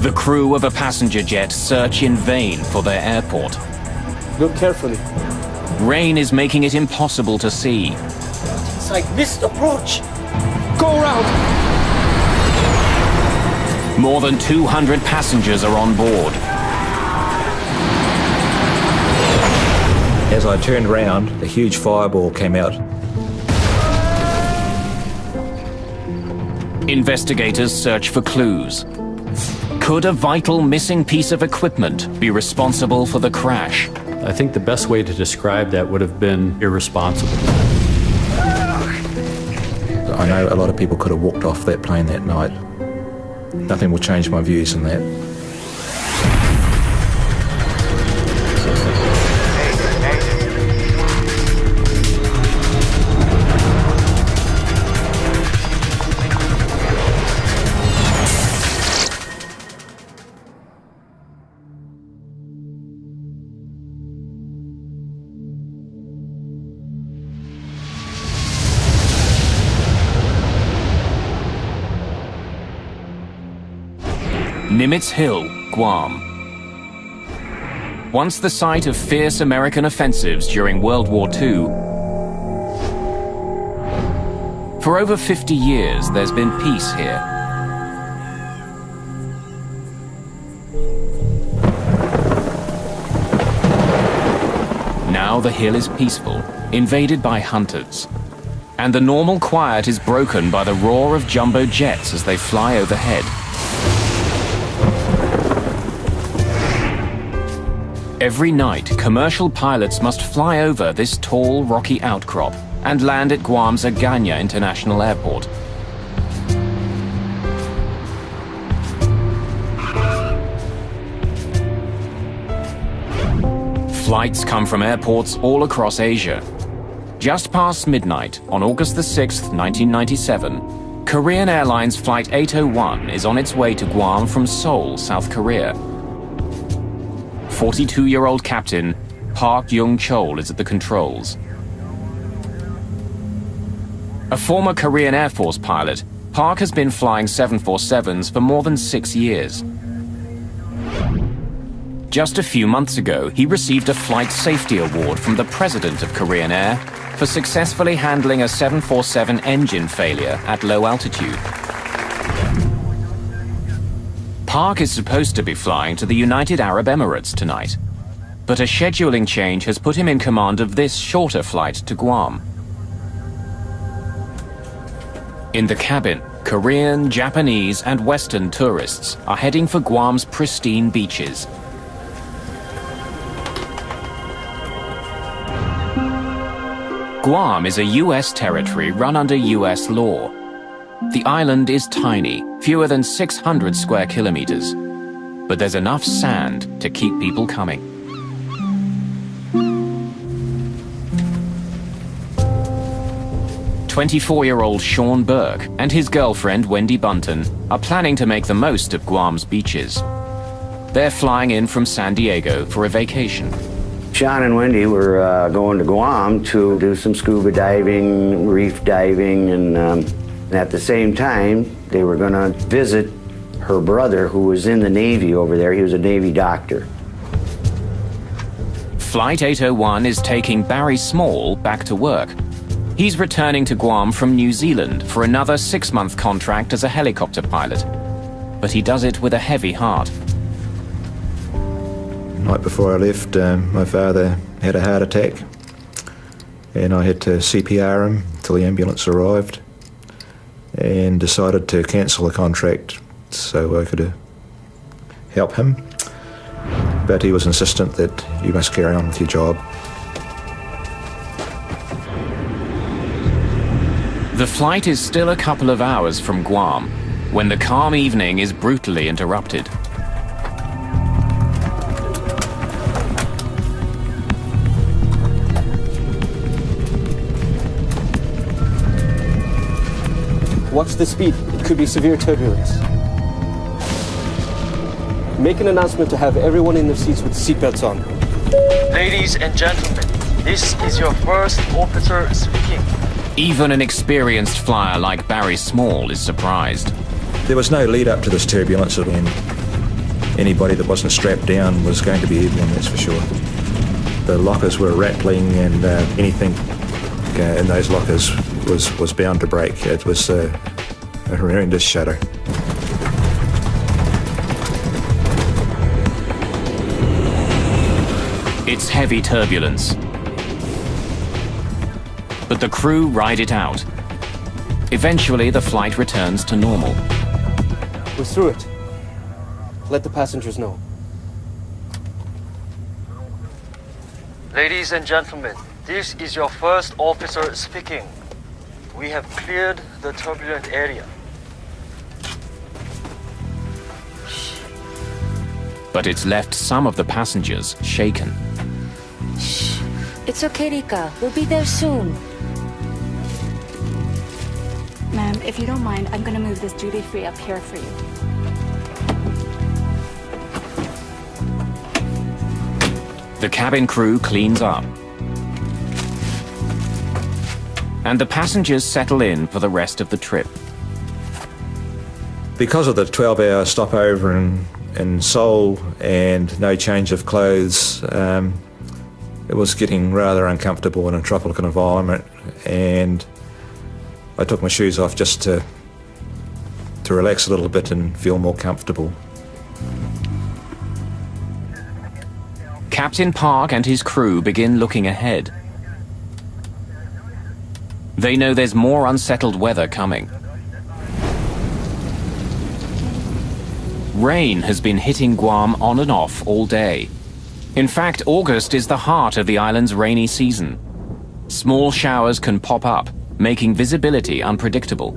The crew of a passenger jet search in vain for their airport. Look carefully. Rain is making it impossible to see. It's like missed approach. Go around. More than 200 passengers are on board. As I turned round, a huge fireball came out. Investigators search for clues. Could a vital missing piece of equipment be responsible for the crash? I think the best way to describe that would have been irresponsible. I know a lot of people could have walked off that plane that night. Nothing will change my views on that. Nimitz Hill, Guam. Once the site of fierce American offensives during World War II, for over 50 years there's been peace here. Now the hill is peaceful, invaded by hunters. And the normal quiet is broken by the roar of jumbo jets as they fly overhead. Every night, commercial pilots must fly over this tall, rocky outcrop and land at Guam's Agana International Airport. Flights come from airports all across Asia. Just past midnight, on August the 6th, 1997, Korean Airlines Flight 801 is on its way to Guam from Seoul, South Korea. 42-year-old captain Park Young-chol is at the controls. A former Korean Air Force pilot, Park has been flying 747s for more than 6 years. Just a few months ago, he received a Flight Safety Award from the President of Korean Air for successfully handling a 747 engine failure at low altitude. Park is supposed to be flying to the United Arab Emirates tonight, but a scheduling change has put him in command of this shorter flight to Guam. In the cabin, Korean, Japanese, and Western tourists are heading for Guam's pristine beaches. Guam is a U.S. territory run under U.S. law. The island is tiny, fewer than 600 square kilometers, but there's enough sand to keep people coming. "24-year-old Sean Burke and his girlfriend Wendy Bunton are planning to make the most of Guam's beaches. They're flying in from San Diego for a vacation. Sean and Wendy were going to Guam to do some scuba diving, reef diving, and at the same time, they were going to visit her brother, who was in the Navy over there. He was a Navy doctor. Flight 801 is taking Barry Small back to work. He's returning to Guam from New Zealand for another 6-month contract as a helicopter pilot. But he does it with a heavy heart. The night before I left, my father had a heart attack, and I had to CPR him till the ambulance arrived, and decided to cancel the contract so I could help him. But he was insistent that you must carry on with your job. The flight is still a couple of hours from Guam, when the calm evening is brutally interrupted. Watch the speed. It could be severe turbulence. Make an announcement to have everyone in their seats with seatbelts on. Ladies and gentlemen, this is your first officer speaking. Even an experienced flyer like Barry Small is surprised. There was no lead up to this turbulence. anybody that wasn't strapped down was going to be eaten, that's for sure. The lockers were rattling, and anything in those lockers was bound to break. It was a horrendous shudder. It's heavy turbulence, but the crew ride it out. Eventually, the flight returns to normal. We're through it. Let the passengers know. Ladies and gentlemen, this is your first officer speaking. We have cleared the turbulent area. But it's left some of the passengers shaken. Shh. It's okay, Rika. We'll be there soon. Ma'am, if you don't mind, I'm gonna move this duty-free up here for you. The cabin crew cleans up. And the passengers settle in for the rest of the trip. Because of the 12-hour stopover in Seoul and no change of clothes, it was getting rather uncomfortable in a tropical environment, and I took my shoes off just to relax a little bit and feel more comfortable. Captain Park and his crew begin looking ahead. They know there's more unsettled weather coming. Rain has been hitting Guam on and off all day. In fact, August is the heart of the island's rainy season. Small showers can pop up, making visibility unpredictable.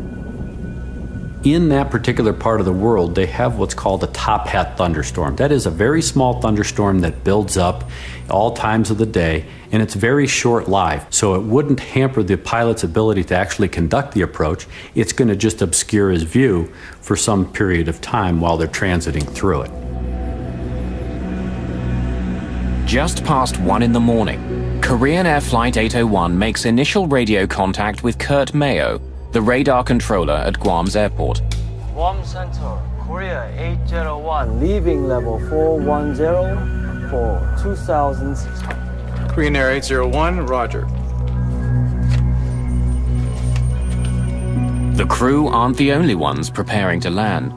In that particular part of the world, they have what's called a top hat thunderstorm. That is a very small thunderstorm that builds up all times of the day, and it's very short-lived, so it wouldn't hamper the pilot's ability to actually conduct the approach. It's going to just obscure his view for some period of time while they're transiting through it. Just past 1 in the morning, Korean Air Flight 801 makes initial radio contact with Kurt Mayo, the radar controller at Guam's airport. Guam Center, Korea 801, leaving level 410 for 2,600. Korean Air 801, roger. The crew aren't the only ones preparing to land.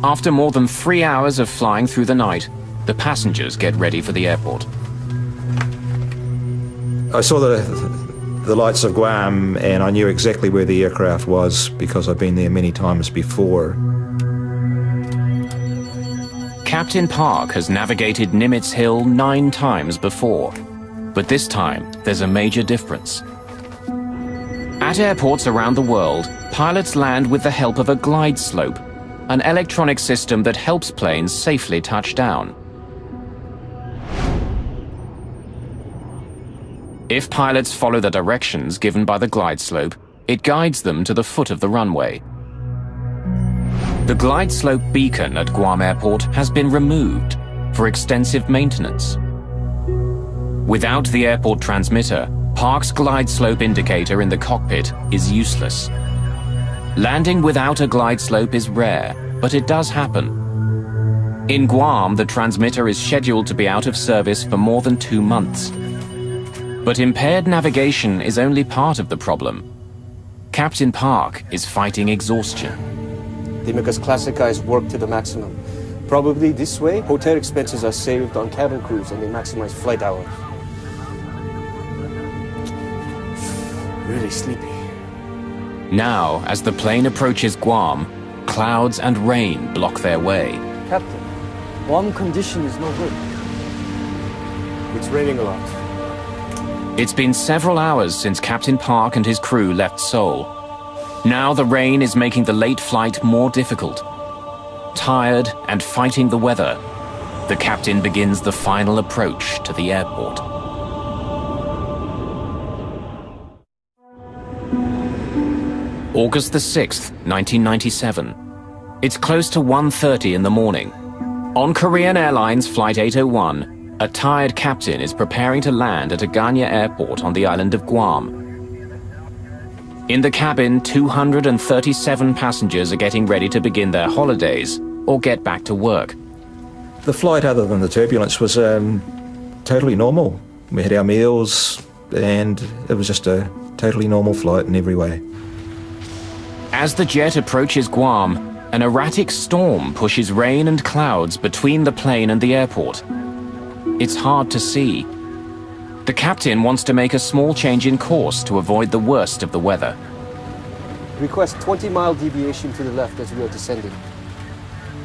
After more than 3 hours of flying through the night, the passengers get ready for the airport. I saw the lights of Guam, and I knew exactly where the aircraft was because I've been there many times before. Captain Park has navigated Nimitz Hill 9 times before, but this time there's a major difference. At airports around the world, pilots land with the help of a glide slope, an electronic system that helps planes safely touch down. If pilots follow the directions given by the glide slope, it guides them to the foot of the runway. The glide slope beacon at Guam Airport has been removed for extensive maintenance. Without the airport transmitter, Park's glide slope indicator in the cockpit is useless. Landing without a glide slope is rare, but it does happen. In Guam, the transmitter is scheduled to be out of service for more than 2 months. But impaired navigation is only part of the problem. Captain Park is fighting exhaustion. They make us classic guys work to the maximum. Probably this way, hotel expenses are saved on cabin crews and they maximize flight hours. Really sleepy. Now, as the plane approaches Guam, clouds and rain block their way. Captain, Guam condition is no good. It's raining a lot. It's been several hours since Captain Park and his crew left Seoul. Now the rain is making the late flight more difficult. Tired and fighting the weather, the captain begins the final approach to the airport. August the 6th, 1997. It's close to 1:30 in the morning. On Korean Airlines Flight 801, a tired captain is preparing to land at Agana Airport on the island of Guam. In the cabin, 237 passengers are getting ready to begin their holidays or get back to work. The flight, other than the turbulence, was totally normal. We had our meals, and it was just a totally normal flight in every way. As the jet approaches Guam, an erratic storm pushes rain and clouds between the plane and the airport. It's hard to see. The captain wants to make a small change in course to avoid the worst of the weather. Request 20-mile deviation to the left as we are descending.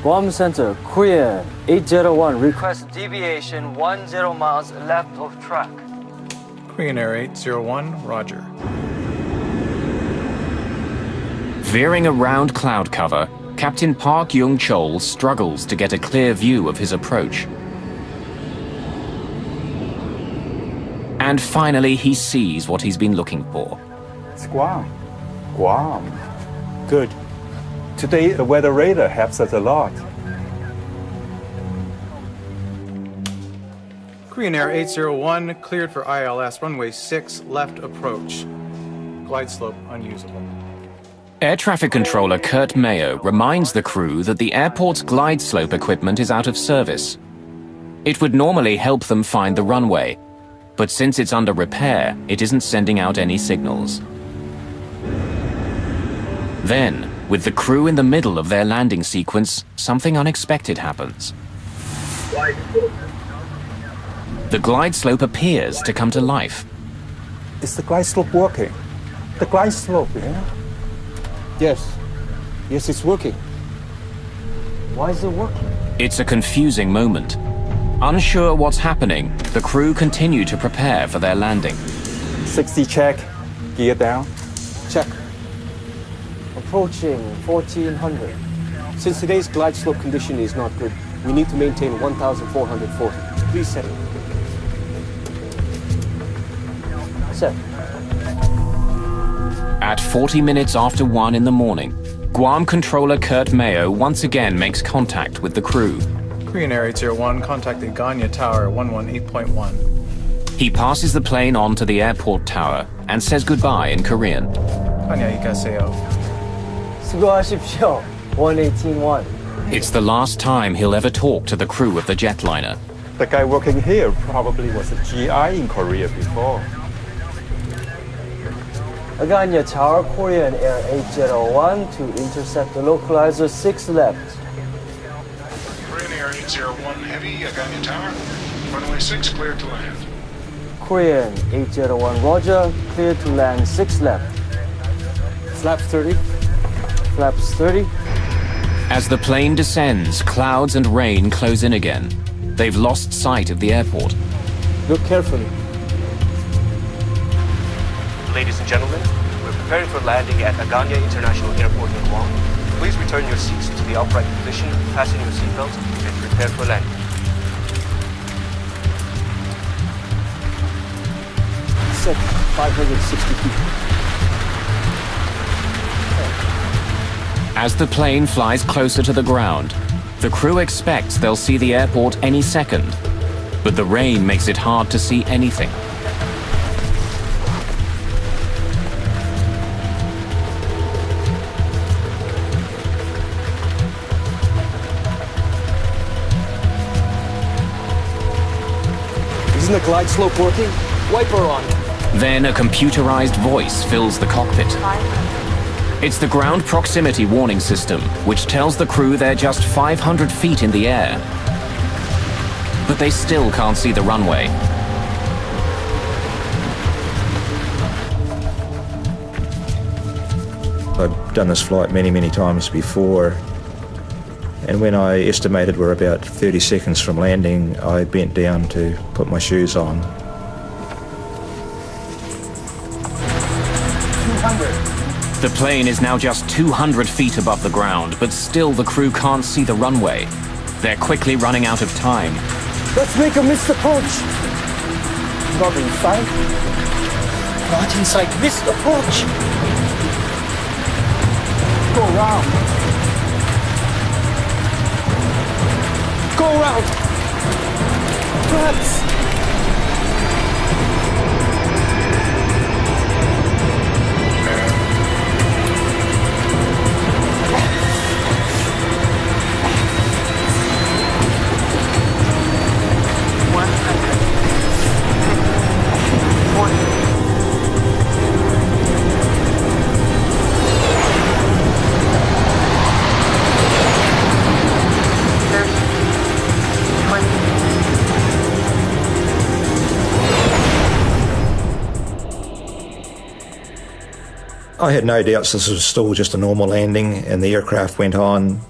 Guam Center, Korean 801, request deviation 10 miles left of track. Korean Air 801, Roger. Veering around cloud cover, Captain Park Young-chol struggles to get a clear view of his approach. And finally, he sees what he's been looking for. It's Guam. Guam. Good. Today, the weather radar helps us a lot. Korean Air 801, cleared for ILS, runway 6, left approach. Glide slope unusable. Air traffic controller Kurt Mayo reminds the crew that the airport's glide slope equipment is out of service. It would normally help them find the runway, but since it's under repair, it isn't sending out any signals. Then, with the crew in the middle of their landing sequence, something unexpected happens. The glide slope appears to come to life. Is the glide slope working? The glide slope, yeah? Yes. Yes, it's working. Why is it working? It's a confusing moment. Unsure what's happening, the crew continue to prepare for their landing. 60 check, gear down. Check. Approaching 1400. Since today's glide slope condition is not good, we need to maintain 1,440. Please set it. Set. At 40 minutes after 1 in the morning, Guam controller Kurt Mayo once again makes contact with the crew. Korean Air 801, contacting Ganya Tower 118.1. He passes the plane on to the airport tower and says goodbye in Korean. 안녕히 가세요. 수고하십시오. 118.1. It's the last time he'll ever talk to the crew of the jetliner. The guy working here probably was a GI in Korea before. Aganya Tower, Korean Air 801 to intercept the localizer 6 left. Korean Air 801 Heavy, Aganya Tower. Runway 6 cleared to land. Korean 801 Roger, clear to land 6 left. Flaps 30. Flaps 30. As the plane descends, clouds and rain close in again. They've lost sight of the airport. Look carefully. Ladies and gentlemen, we're preparing for landing at Aganya International Airport in Guam. Please return your seats to the upright position, fasten your seatbelts, and prepare for landing. Set 560 feet. As the plane flies closer to the ground, the crew expects they'll see the airport any second. But the rain makes it hard to see anything. Isn't the glide slope working? Wiper on. Then a computerized voice fills the cockpit. It's the ground proximity warning system, which tells the crew they're just 500 feet in the air. But they still can't see the runway. I've done this flight many, many times before, and when I estimated we're about 30 seconds from landing, I bent down to put my shoes on. 200. The plane is now just 200 feet above the ground, but still the crew can't see the runway. They're quickly running out of time. Let's make a missed approach. Not in sight. Not in sight. Missed approach. Go round. Go round. Flaps. I had no doubts this was still just a normal landing, and the aircraft went on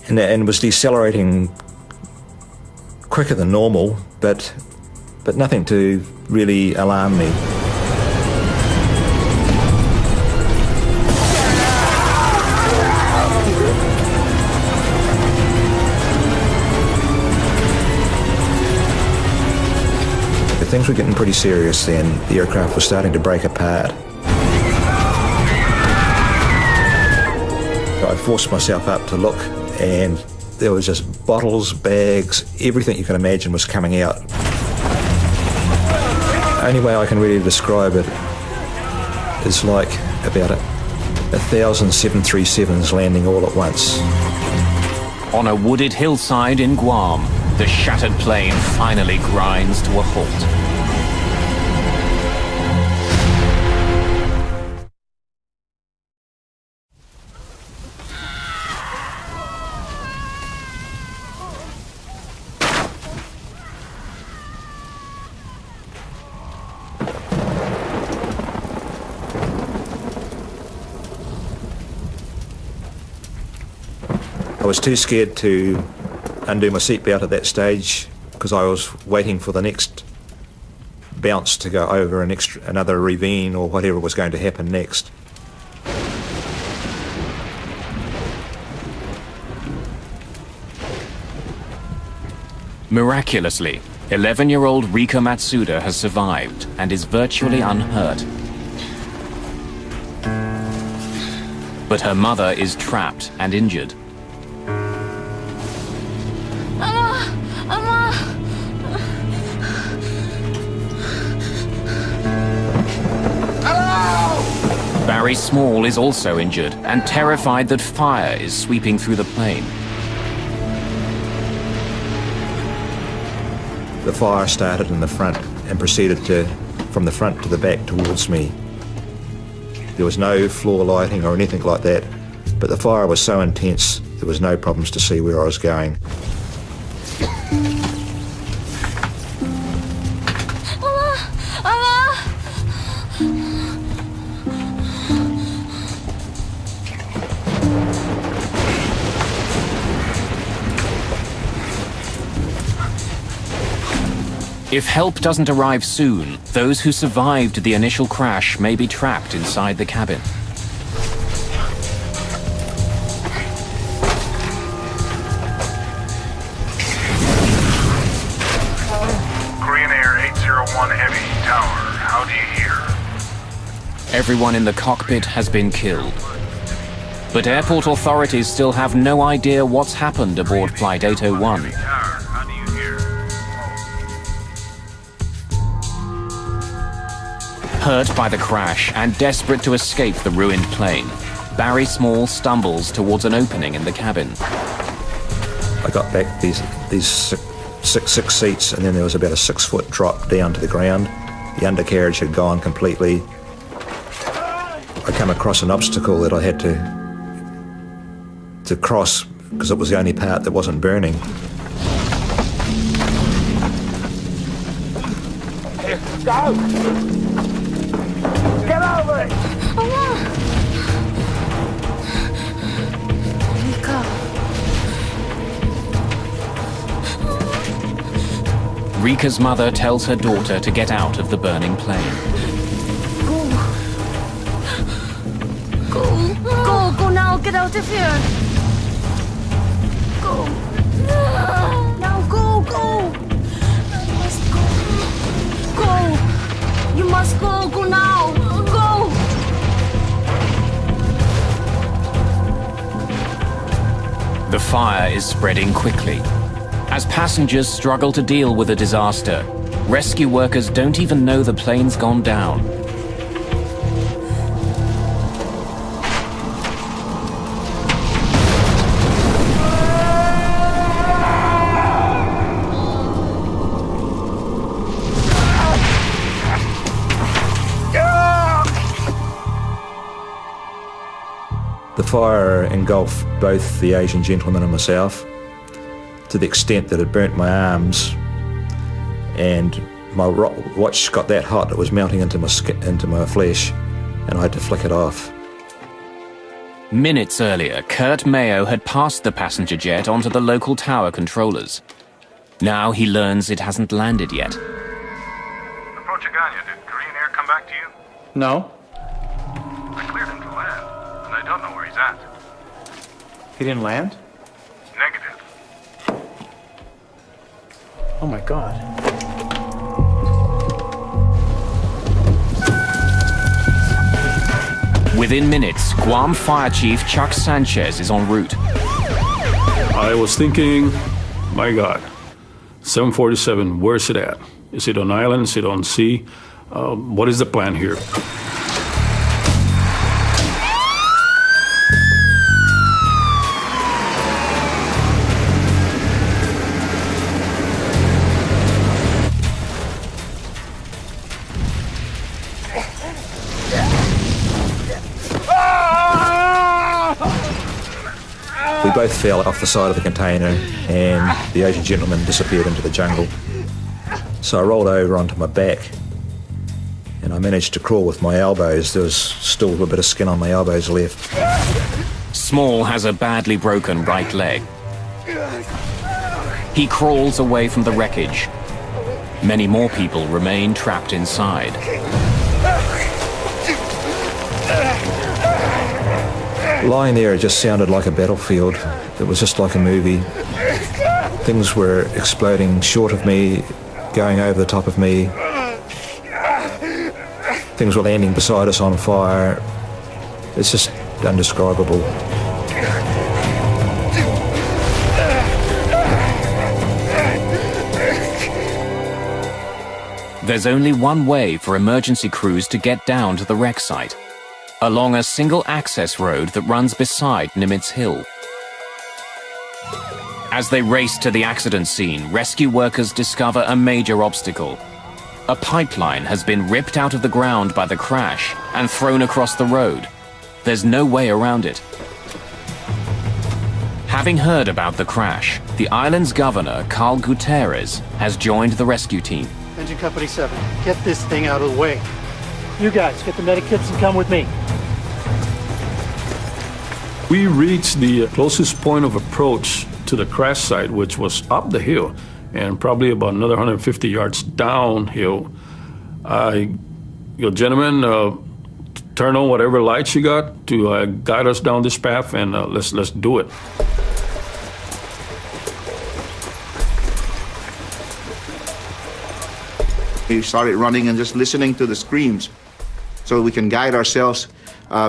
and was decelerating quicker than normal, but nothing to really alarm me. Things were getting pretty serious then. The aircraft was starting to break apart. I forced myself up to look, and there was just bottles, bags, everything you can imagine was coming out. The only way I can really describe it is like about 1,000 737s landing all at once. On a wooded hillside in Guam, the shattered plane finally grinds to a halt. I was too scared to undo my seatbelt at that stage because I was waiting for the next bounce to go over another ravine or whatever was going to happen next. Miraculously, 11-year-old Rika Matsuda has survived and is virtually unhurt. But her mother is trapped and injured. Barry Small is also injured and terrified that fire is sweeping through the plane. The fire started in the front and proceeded from the front to the back towards me. There was no floor lighting or anything like that, but the fire was so intense there was no problems to see where I was going. If help doesn't arrive soon, those who survived the initial crash may be trapped inside the cabin. Korean Air 801 Heavy, Tower, how do you hear? Everyone in the cockpit has been killed. But airport authorities still have no idea what's happened aboard Flight 801. Hurt by the crash and desperate to escape the ruined plane, Barry Small stumbles towards an opening in the cabin. I got back these six seats, and then there was about a 6-foot drop down to the ground. The undercarriage had gone completely. I come across an obstacle that I had to cross because it was the only part that wasn't burning. Here, go! Get over it! Rika's mother tells her daughter to get out of the burning plane. Go now, get out of here. Go. Now go. You must go. Go. You must go now. Go. The fire is spreading quickly. As passengers struggle to deal with the disaster, rescue workers don't even know the plane's gone down. The fire engulfed both the Asian gentleman and myself, to the extent that it burnt my arms, and my watch got that hot it was melting into my flesh. and I had to flick it off. Minutes earlier, Kurt Mayo had passed the passenger jet onto the local tower controllers. Now he learns it hasn't landed yet. Approach Aganya. Did Korean Air come back to you? No. I cleared him to land, and I don't know where he's at. He didn't land? Negative. Oh my God. Within minutes, Guam Fire Chief Chuck Sanchez is en route. I was thinking, my God, 747, where's it at? Is it on island? Is it on sea? What is the plan here? We both fell off the side of the container and the Asian gentleman disappeared into the jungle. So I rolled over onto my back and I managed to crawl with my elbows. There was still a bit of skin on my elbows left. Small has a badly broken right leg. He crawls away from the wreckage. Many more people remain trapped inside. Lying there, it just sounded like a battlefield. It was just like a movie. Things were exploding short of me, going over the top of me. Things were landing beside us on fire. It's just indescribable. There's only one way for emergency crews to get down to the wreck site, along a single access road that runs beside Nimitz Hill. As they race to the accident scene, rescue workers discover a major obstacle. A pipeline has been ripped out of the ground by the crash and thrown across the road. There's no way around it. Having heard about the crash, the island's governor, Carl Gutierrez, has joined the rescue team. Engine Company 7, get this thing out of the way. You guys, get the medikits and come with me. We reached the closest point of approach to the crash site, which was up the hill and probably about another 150 yards downhill. Gentlemen, turn on whatever lights you got to guide us down this path, and let's do it. We started running and just listening to the screams so we can guide ourselves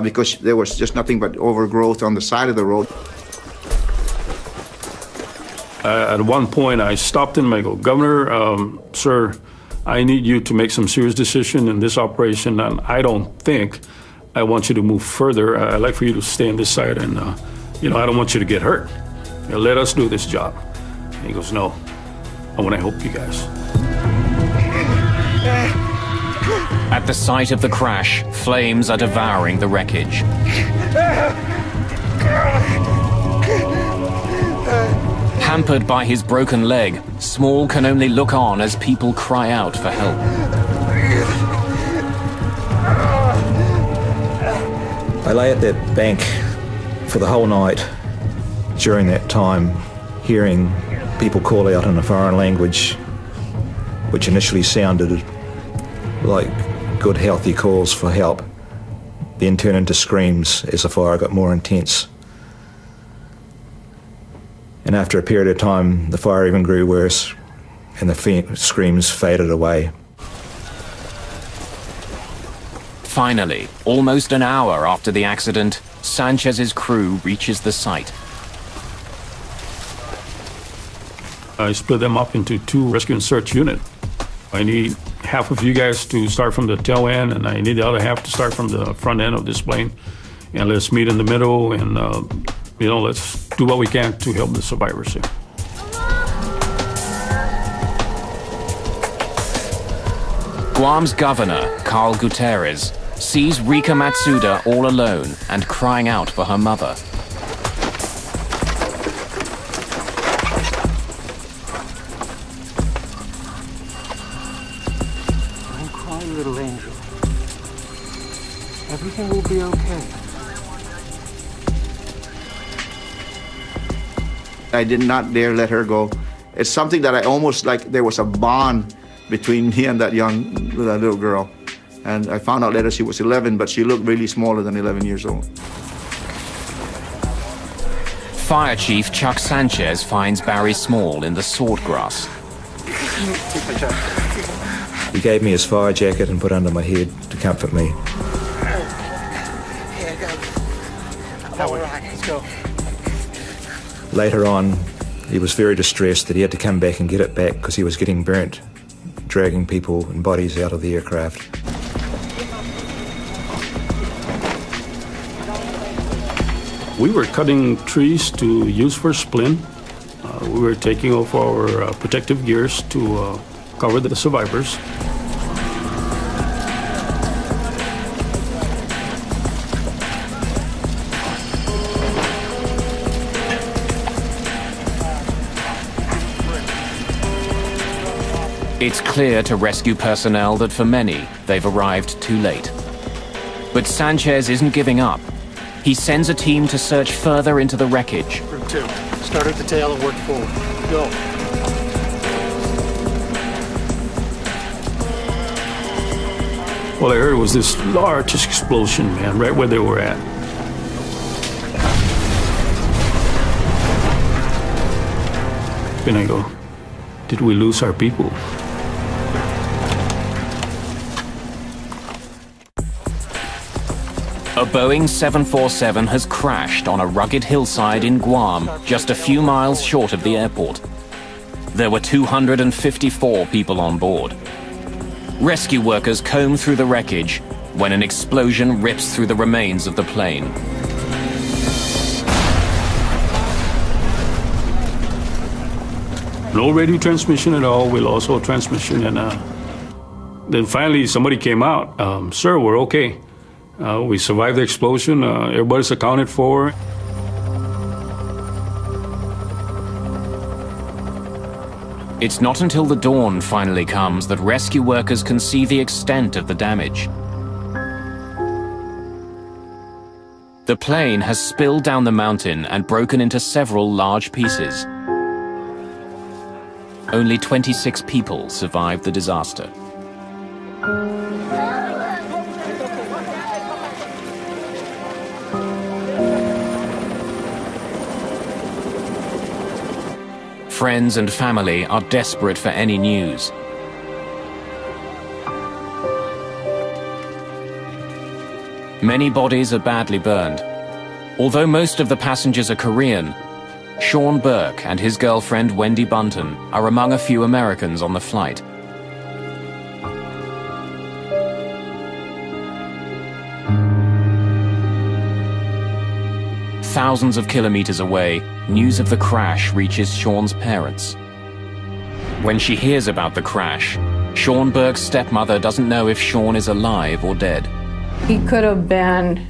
because there was just nothing but overgrowth on the side of the road. At one point, I stopped him and I go, Governor, sir, I need you to make some serious decision in this operation, and I don't think I want you to move further. I'd like for you to stay on this side, and I don't want you to get hurt. Let us do this job. And he goes, no, I want to help you guys. At the site of the crash, flames are devouring the wreckage. Hampered by his broken leg, Small can only look on as people cry out for help. I lay at that bank for the whole night during that time, hearing people call out in a foreign language, which initially sounded like good, healthy calls for help, then turned into screams as the fire got more intense. And after a period of time, the fire even grew worse, and the screams faded away. Finally, almost an hour after the accident, Sanchez's crew reaches the site. I split them up into 2 rescue and search units. I need half of you guys to start from the tail end, and I need the other half to start from the front end of this plane. And let's meet in the middle, and let's do what we can to help the survivors here. Guam's governor, Carl Gutierrez, sees Rika Matsuda all alone and crying out for her mother. Don't cry, little angel. Every Everything will be okay. I did not dare let her go. It's something that I almost like there was a bond between me and that little girl. And I found out later she was 11, but she looked really smaller than 11 years old. Fire Chief Chuck Sanchez finds Barry Small in the swordgrass. He gave me his fire jacket and put it under my head to comfort me. Here, go. All right, let's go. Later on, he was very distressed that he had to come back and get it back because he was getting burnt, dragging people and bodies out of the aircraft. We were cutting trees to use for splint. We were taking off our protective gears to cover the survivors. It's clear to rescue personnel that for many, they've arrived too late. But Sanchez isn't giving up. He sends a team to search further into the wreckage. Group 2, start at the tail and work forward. Go. All I heard was this large explosion, man, right where they were at. And I go, did we lose our people? A Boeing 747 has crashed on a rugged hillside in Guam, just a few miles short of the airport. There were 254 people on board. Rescue workers comb through the wreckage when an explosion rips through the remains of the plane. No radio transmission at all. We lost all transmission, and then finally somebody came out. Sir, we're okay. We survived the explosion. Everybody's accounted for. It's not until the dawn finally comes that rescue workers can see the extent of the damage. The plane has spilled down the mountain and broken into several large pieces. Only 26 people survived the disaster. Friends and family are desperate for any news. Many bodies are badly burned. Although most of the passengers are Korean, Sean Burke and his girlfriend Wendy Bunton are among a few Americans on the flight. Thousands of kilometers away, news of the crash reaches Sean's parents. When she hears about the crash, Sean Burke's stepmother doesn't know if Sean is alive or dead. He could have been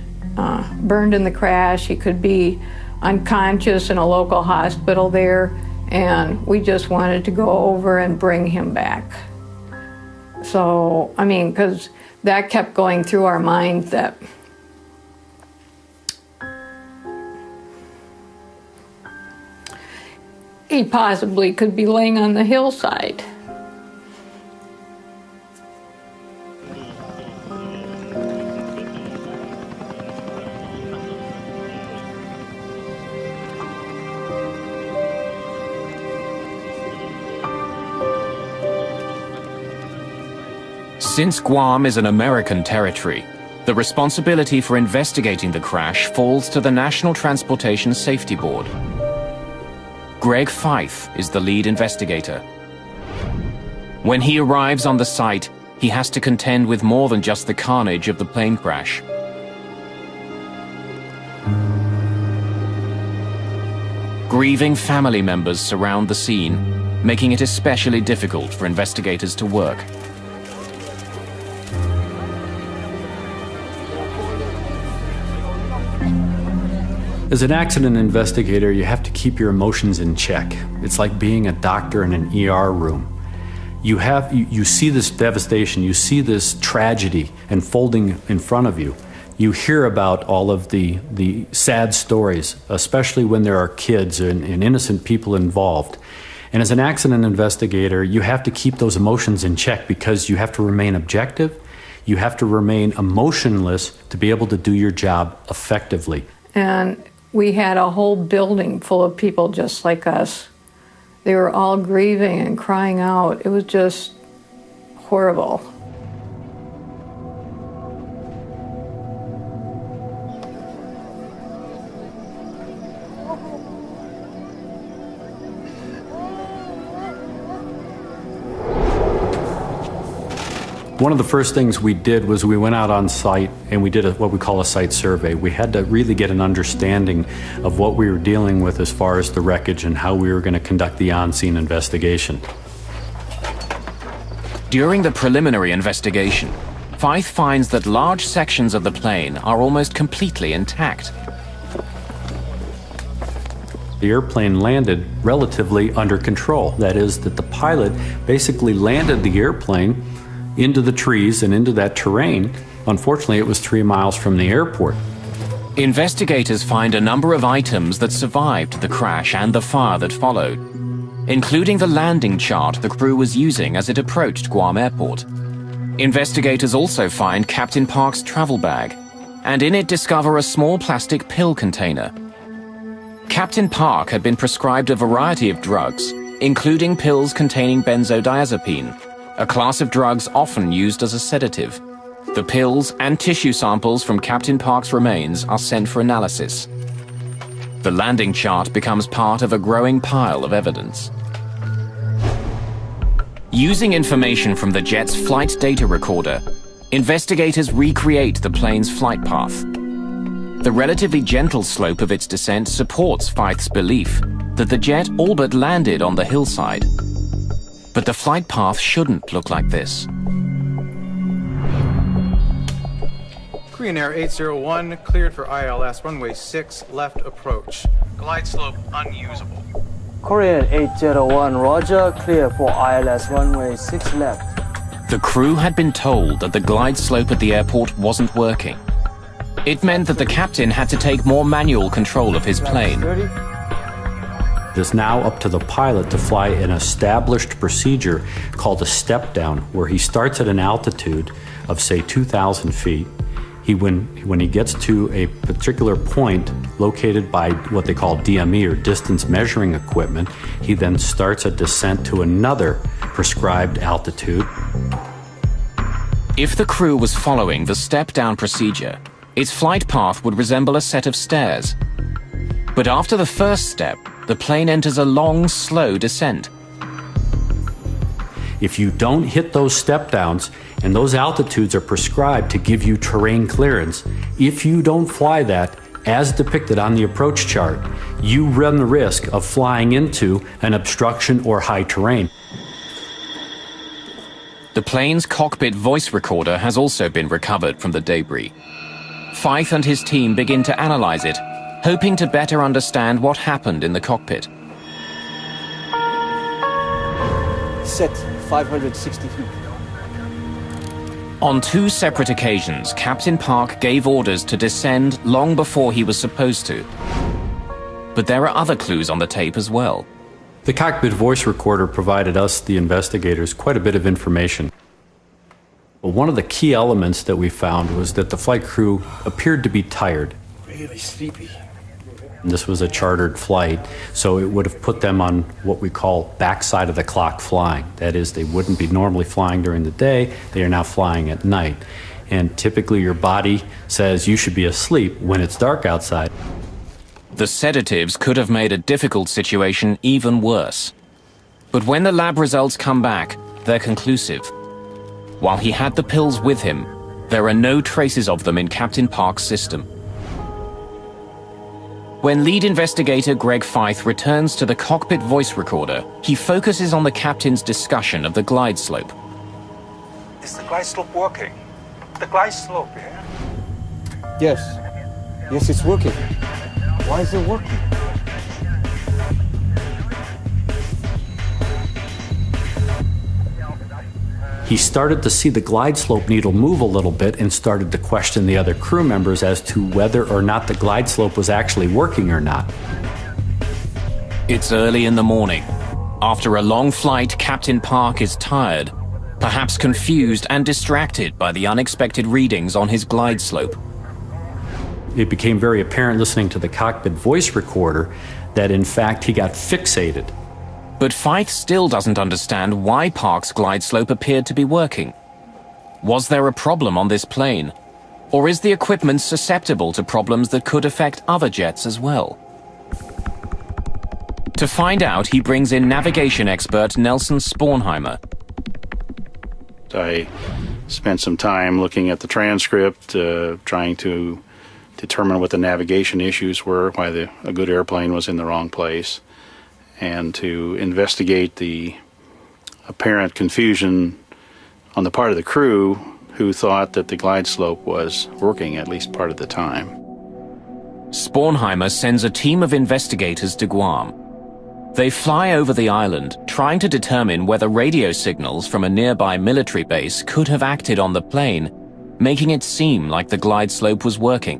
burned in the crash. He could be unconscious in a local hospital there, and we just wanted to go over and bring him back. So, I mean, because that kept going through our minds that he possibly could be laying on the hillside. Since Guam is an American territory, the responsibility for investigating the crash falls to the National Transportation Safety Board. Greg Fife is the lead investigator. When he arrives on the site, he has to contend with more than just the carnage of the plane crash. Grieving family members surround the scene, making it especially difficult for investigators to work. As an accident investigator, you have to keep your emotions in check. It's like being a doctor in an ER room. You see this devastation, you see this tragedy unfolding in front of you. you hear about all of the sad stories, especially when there are kids and innocent people involved. And as an accident investigator, you have to keep those emotions in check because you have to remain objective, you have to remain emotionless to be able to do your job effectively. And we had a whole building full of people just like us. They were all grieving and crying out. It was just horrible. One of the first things we did was we went out on site and we did what we call a site survey. We had to really get an understanding of what we were dealing with as far as the wreckage and how we were going to conduct the on-scene investigation. During the preliminary investigation, Fythe finds that large sections of the plane are almost completely intact. The airplane landed relatively under control. That is, that the pilot basically landed the airplane into the trees and into that terrain. Unfortunately, it was 3 miles from the airport. Investigators find a number of items that survived the crash and the fire that followed, including the landing chart the crew was using as it approached Guam Airport. Investigators also find Captain Park's travel bag, and in it discover a small plastic pill container. Captain Park had been prescribed a variety of drugs, including pills containing benzodiazepine, a class of drugs often used as a sedative. The pills and tissue samples from Captain Park's remains are sent for analysis. The landing chart becomes part of a growing pile of evidence. Using information from the jet's flight data recorder, investigators recreate the plane's flight path. The relatively gentle slope of its descent supports Fythe's belief that the jet all but landed on the hillside. But the flight path shouldn't look like this. Korean Air 801 cleared for ILS runway 6 left approach. Glide slope unusable. Korean 801, roger, clear for ILS runway 6 left. The crew had been told that the glide slope at the airport wasn't working. It meant that the captain had to take more manual control of his plane. It is now up to the pilot to fly an established procedure called a step down, where he starts at an altitude of, say, 2,000 feet. When he gets to a particular point located by what they call DME, or distance measuring equipment, he then starts a descent to another prescribed altitude. If the crew was following the step-down procedure, its flight path would resemble a set of stairs. But after the first step, the plane enters a long, slow descent. If you don't hit those step downs, and those altitudes are prescribed to give you terrain clearance, if you don't fly that as depicted on the approach chart, you run the risk of flying into an obstruction or high terrain. The plane's cockpit voice recorder has also been recovered from the debris. Fythe and his team begin to analyze it, hoping to better understand what happened in the cockpit. Set 560 feet. On 2 separate occasions, Captain Park gave orders to descend long before he was supposed to. But there are other clues on the tape as well. The cockpit voice recorder provided us, the investigators, quite a bit of information. Well, one of the key elements that we found was that the flight crew appeared to be tired. Really sleepy. This was a chartered flight, so it would have put them on what we call backside of the clock flying. That is, they wouldn't be normally flying during the day, they are now flying at night. And typically your body says you should be asleep when it's dark outside. The sedatives could have made a difficult situation even worse. But when the lab results come back, they're conclusive. While he had the pills with him, there are no traces of them in Captain Park's system. When lead investigator Greg Fythe returns to the cockpit voice recorder, he focuses on the captain's discussion of the glide slope. Is the glide slope working? The glide slope, yeah? Yes. Yes, it's working. Why is it working? he started to see the glide slope needle move a little bit and started to question the other crew members as to whether or not the glide slope was actually working or not. It's early in the morning. After a long flight, Captain Park is tired, perhaps confused and distracted by the unexpected readings on his glide slope. It became very apparent listening to the cockpit voice recorder that in fact he got fixated. But Fythe still doesn't understand why Park's glide slope appeared to be working. Was there a problem on this plane? Or is the equipment susceptible to problems that could affect other jets as well? To find out, he brings in navigation expert Nelson Spornheimer. I spent some time looking at the transcript, trying to determine what the navigation issues were, why a good airplane was in the wrong place, and to investigate the apparent confusion on the part of the crew who thought that the glide slope was working at least part of the time. Spornheimer sends a team of investigators to Guam. They fly over the island, trying to determine whether radio signals from a nearby military base could have acted on the plane, making it seem like the glide slope was working.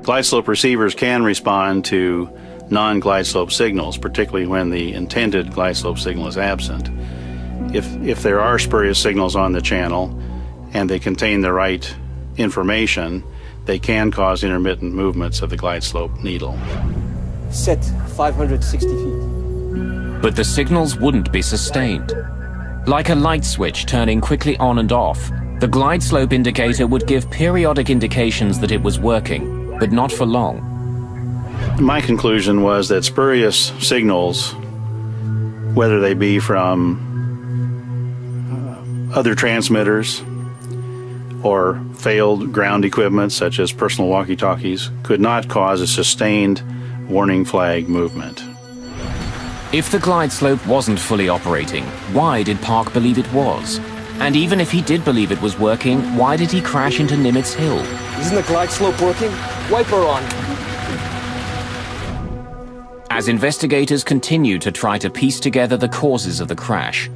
Glide slope receivers can respond to non-glide slope signals, particularly when the intended glide slope signal is absent. If there are spurious signals on the channel and they contain the right information, they can cause intermittent movements of the glide slope needle. Set 560 feet. But the signals wouldn't be sustained. Like a light switch turning quickly on and off, the glide slope indicator would give periodic indications that it was working, but not for long. My conclusion was that spurious signals, whether they be from other transmitters or failed ground equipment such as personal walkie-talkies, could not cause a sustained warning flag movement. If the glide slope wasn't fully operating, why did Park believe it was? And even if he did believe it was working, why did he crash into Nimitz Hill? Isn't the glide slope working? Wiper on. As investigators continue to try to piece together the causes of the crash,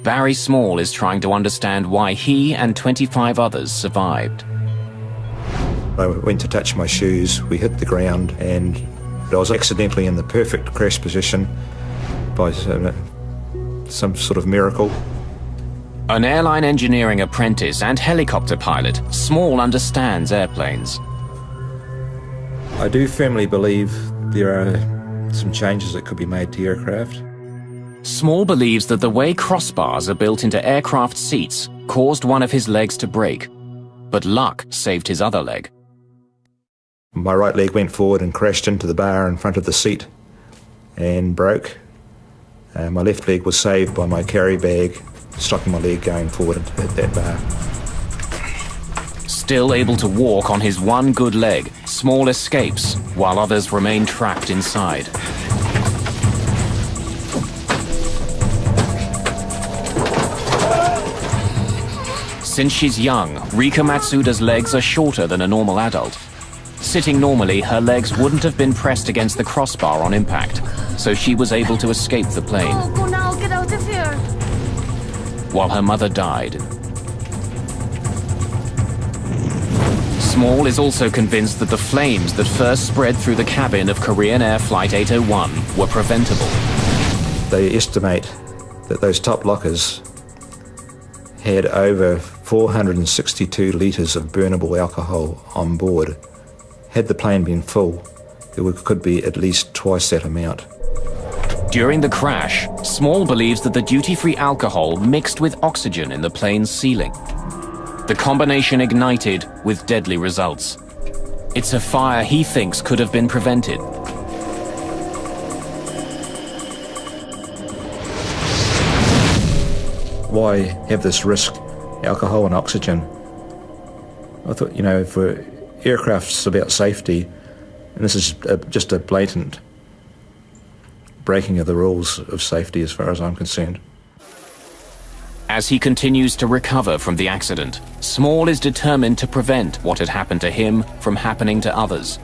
Barry Small is trying to understand why he and 25 others survived. I went to touch my shoes, we hit the ground, and I was accidentally in the perfect crash position by some sort of miracle. An airline engineering apprentice and helicopter pilot, Small understands airplanes. I do firmly believe there are some changes that could be made to aircraft. Small believes that the way crossbars are built into aircraft seats caused one of his legs to break, but luck saved his other leg. My right leg went forward and crashed into the bar in front of the seat and broke. My left leg was saved by my carry bag stopping my leg going forward and hit that bar. Still able to walk on his one good leg, Small escapes while others remain trapped inside. Since she's young, Rika Matsuda's legs are shorter than a normal adult. Sitting normally, her legs wouldn't have been pressed against the crossbar on impact, so she was able to escape the plane. Oh, go now, get out of here! While her mother died. Small is also convinced that the flames that first spread through the cabin of Korean Air Flight 801 were preventable. They estimate that those top lockers had over 462 litres of burnable alcohol on board. Had the plane been full, there could be at least twice that amount. During the crash, Small believes that the duty-free alcohol mixed with oxygen in the plane's ceiling. The combination ignited with deadly results. It's a fire he thinks could have been prevented. Why have this risk, alcohol and oxygen? I thought, for aircraft's about safety, and this is just a blatant breaking of the rules of safety as far as I'm concerned. As he continues to recover from the accident, Small is determined to prevent what had happened to him from happening to others.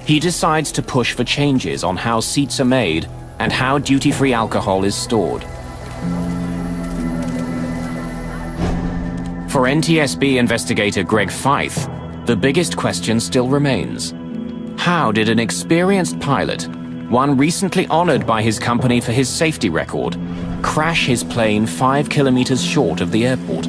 He decides to push for changes on how seats are made and how duty-free alcohol is stored. For NTSB investigator Greg Feith, the biggest question still remains. How did an experienced pilot, one recently honored by his company for his safety record, crash his plane 5 kilometers short of the airport?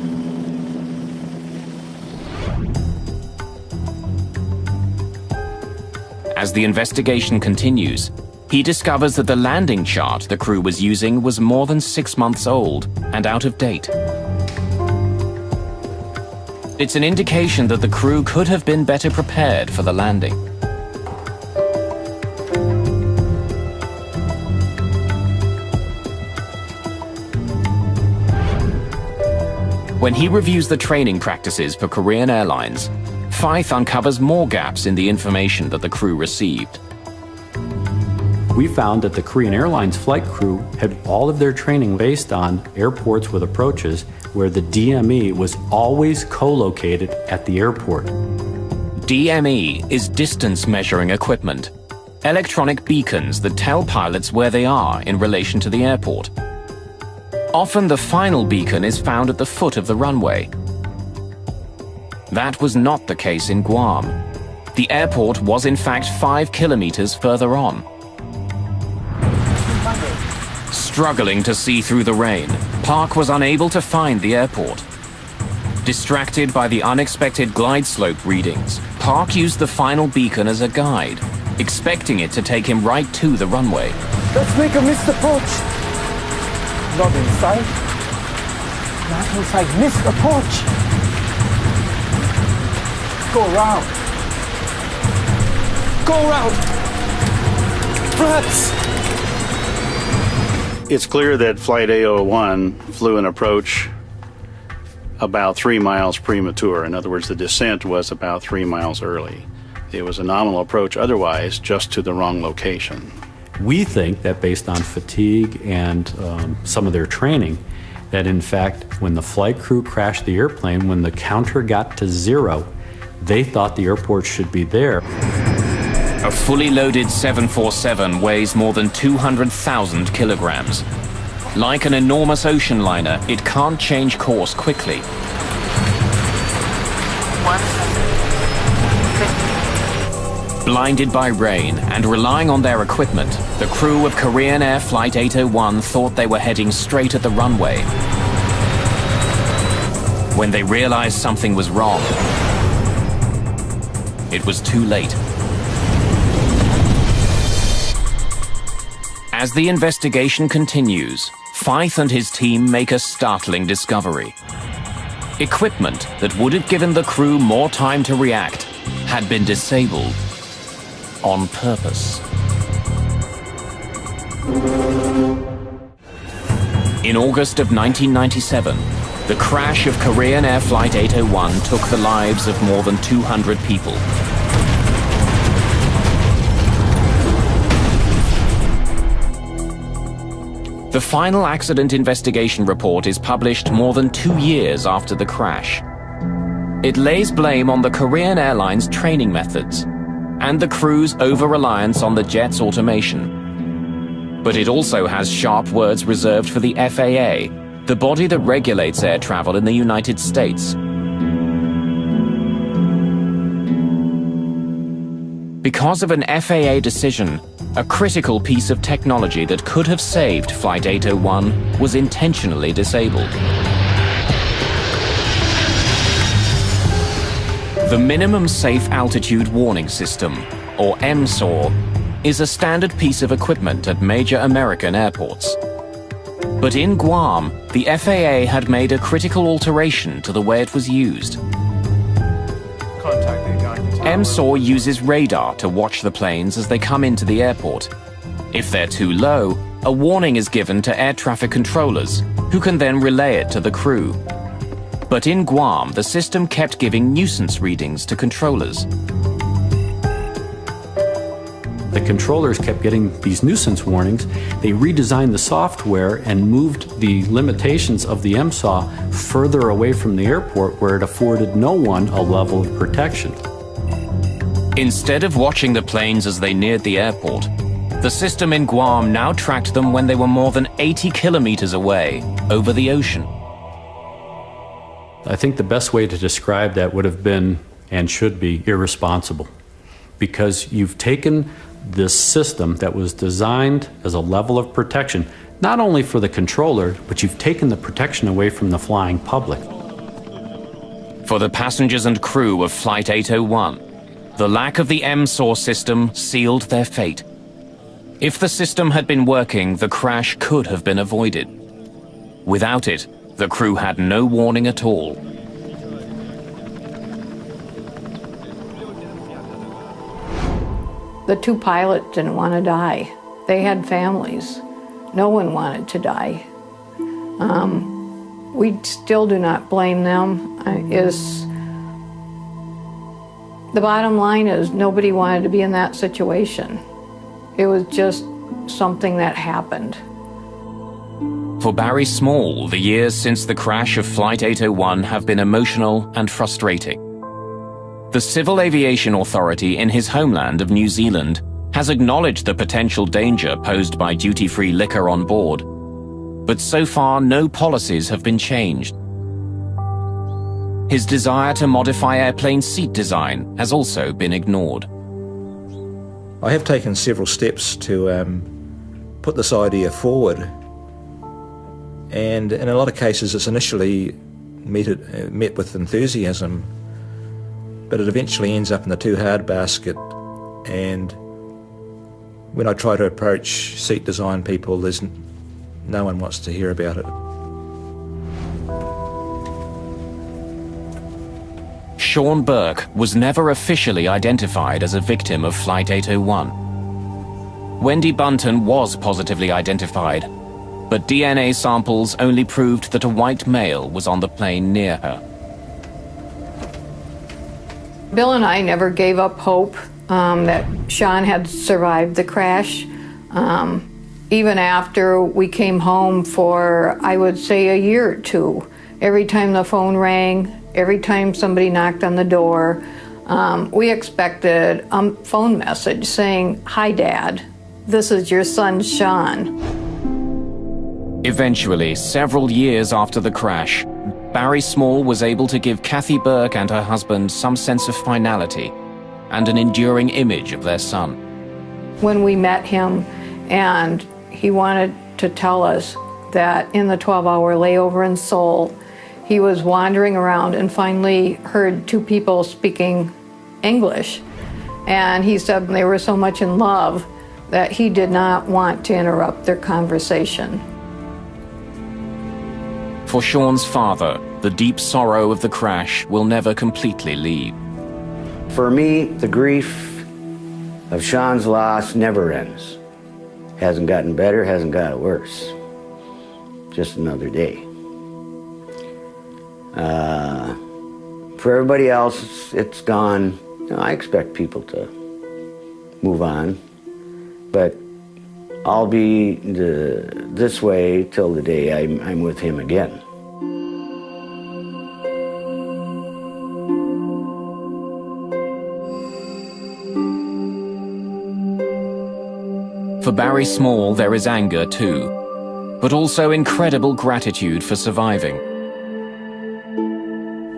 As the investigation continues, he discovers that the landing chart the crew was using was more than 6 months old and out of date. It's an indication that the crew could have been better prepared for the landing. When he reviews the training practices for Korean Airlines, Feith uncovers more gaps in the information that the crew received. We found that the Korean Airlines flight crew had all of their training based on airports with approaches where the DME was always co-located at the airport. DME is distance measuring equipment, electronic beacons that tell pilots where they are in relation to the airport. Often the final beacon is found at the foot of the runway. That was not the case in Guam. The airport was in fact 5 kilometers further on. Struggling to see through the rain, Park was unable to find the airport. Distracted by the unexpected glide slope readings, Park used the final beacon as a guide, expecting it to take him right to the runway. Let's make a missed approach. Not inside. Not inside. Missed approach. Go around. Go around. Flaps. It's clear that Flight A01 flew an approach about 3 miles premature. In other words, the descent was about 3 miles early. It was a nominal approach otherwise, just to the wrong location. We think that based on fatigue and some of their training, that in fact, when the flight crew crashed the airplane, when the counter got to 0, they thought the airport should be there. A fully loaded 747 weighs more than 200,000 kilograms. Like an enormous ocean liner, it can't change course quickly. Blinded by rain and relying on their equipment, the crew of Korean Air Flight 801 thought they were heading straight at the runway. When they realized something was wrong, it was too late. As the investigation continues, Feith and his team make a startling discovery. Equipment that would have given the crew more time to react had been disabled on purpose. In August of 1997, the crash of Korean Air Flight 801 took the lives of more than 200 people. The final accident investigation report is published more than 2 years after the crash. It lays blame on the Korean Airlines training methods and the crew's over-reliance on the jet's automation. But it also has sharp words reserved for the FAA, the body that regulates air travel in the United States. Because of an FAA decision, a critical piece of technology that could have saved Flight 801 was intentionally disabled. The Minimum Safe Altitude Warning System, or MSAW, is a standard piece of equipment at major American airports. But in Guam, the FAA had made a critical alteration to the way it was used. MSAW uses radar to watch the planes as they come into the airport. If they're too low, a warning is given to air traffic controllers, who can then relay it to the crew. But in Guam, the system kept giving nuisance readings to controllers. The controllers kept getting these nuisance warnings. They redesigned the software and moved the limitations of the MSAW further away from the airport, where it afforded no one a level of protection. Instead of watching the planes as they neared the airport, the system in Guam now tracked them when they were more than 80 kilometers away over the ocean. I think the best way to describe that would have been, and should be, irresponsible. Because you've taken this system that was designed as a level of protection, not only for the controller, but you've taken the protection away from the flying public. For the passengers and crew of Flight 801, the lack of the MSOR system sealed their fate. If the system had been working, the crash could have been avoided. Without it, the crew had no warning at all. The two pilots didn't want to die. They had families. No one wanted to die. We still do not blame them. The bottom line is nobody wanted to be in that situation. It was just something that happened. For Barry Small, the years since the crash of Flight 801 have been emotional and frustrating. The Civil Aviation Authority in his homeland of New Zealand has acknowledged the potential danger posed by duty-free liquor on board, but so far no policies have been changed. His desire to modify airplane seat design has also been ignored. I have taken several steps to put this idea forward, and in a lot of cases it's initially met with enthusiasm, but it eventually ends up in the too hard basket, and when I try to approach seat design people, no one wants to hear about it. Sean Burke was never officially identified as a victim of Flight 801. Wendy Bunton was positively identified, but DNA samples only proved that a white male was on the plane near her. Bill and I never gave up hope that Sean had survived the crash. Even after we came home for, I would say, a year or two, every time the phone rang, every time somebody knocked on the door, we expected a phone message saying, "Hi, Dad, this is your son, Sean." Eventually, several years after the crash, Barry Small was able to give Kathy Burke and her husband some sense of finality and an enduring image of their son. When we met him and he wanted to tell us that in the 12-hour layover in Seoul, he was wandering around and finally heard two people speaking English. And he said they were so much in love that he did not want to interrupt their conversation. For Sean's father, the deep sorrow of the crash will never completely leave. For me, the grief of Sean's loss never ends. Hasn't gotten better, hasn't got worse. Just another day. For everybody else, it's gone. You know, I expect people to move on, but I'll be this way till the day I'm with him again. For Barry Small, there is anger too, but also incredible gratitude for surviving.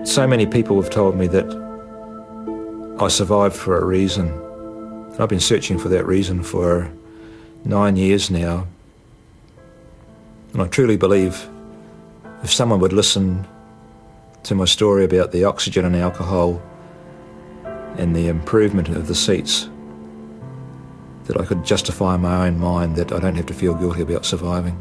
So many people have told me that I survived for a reason. I've been searching for that reason for 9 years now. And I truly believe if someone would listen to my story about the oxygen and alcohol and the improvement of the seats, that I could justify in my own mind that I don't have to feel guilty about surviving.